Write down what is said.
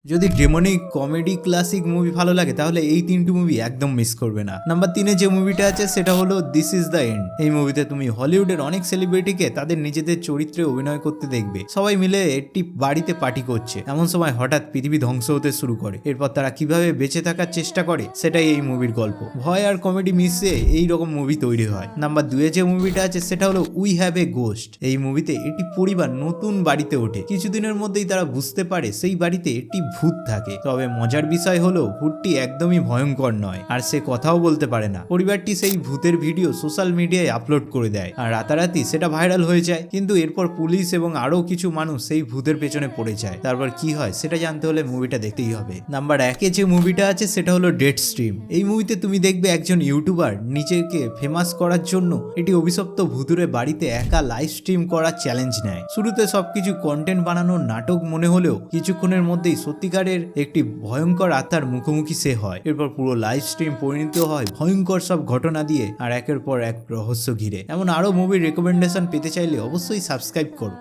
যদি demonic comedy classic movie ভালো লাগে তাহলে এই তিনটি মুভি একদম মিস করবে না। নাম্বার 3-এ যে মুভিটা আছে সেটা হলো দিস ইজ দ্য এন্ড। এই মুভিতে তুমি হলিউডের অনেক সেলিব্রিটিকে তাদের নিজেদের চরিত্রে অভিনয় করতে দেখবে। সবাই মিলে একটি বাড়িতে পার্টি করছে, এমন সময় হঠাৎ পৃথিবী ধ্বংস হতে শুরু করে। এরপর তারা কিভাবে বেঁচে থাকার চেষ্টা করে সেটাই এই মুভির গল্প। ভয় আর কমেডি মিশে এই রকম মুভি তৈরি হয়। নাম্বার 2-এ যে মুভিটা আছে সেটা হলো উই হ্যাভ এ গোস্ট। এই মুভিতে একটি পরিবার নতুন বাড়িতে ওঠে, কিছুদিনের মধ্যেই তারা বুঝতে পারে সেই বাড়িতে একটি ভূত থাকে। তবে মজার বিষয় হলো ভূতটি একদমই ভয়ঙ্কর নয় আর সে কথাও বলতে পারে না। পরিবারটি সেই ভূতের ভিডিও সোশ্যাল মিডিয়ায় আপলোড করে দেয় আর রাতারাতি সেটা ভাইরাল হয়ে যায়। কিন্তু এরপর পুলিশ এবং আরো কিছু মানুষ সেই ভূতের পেছনে পড়ে যায়। তারপর কি হয় সেটা জানতে হলে মুভিটা দেখতেই হবে। নাম্বার 1-এ যে মুভিটা আছে সেটা হলো ডেড স্ট্রিম। এই মুভিতে তুমি দেখবে একজন ইউটিউবার নিজেকে ফেমাস করার জন্য এটি অভিশপ্ত ভূতুরে বাড়িতে একা লাইভ স্ট্রিম করার চ্যালেঞ্জ নেয়। শুরুতে সবকিছু কন্টেন্ট বানানোর নাটক মনে হলেও কিছুক্ষণের মধ্যেই সত্যিকারের একটি ভয়ঙ্কর আত্মার মুখোমুখি সে হয়। এরপর পুরো লাইভ স্ট্রিম পরিণত হয় ভয়ঙ্কর সব ঘটনা দিয়ে আর একের পর এক রহস্য ঘিরে। এমন আরো মুভির রেকমেন্ডেশন পেতে চাইলে অবশ্যই সাবস্ক্রাইব করো।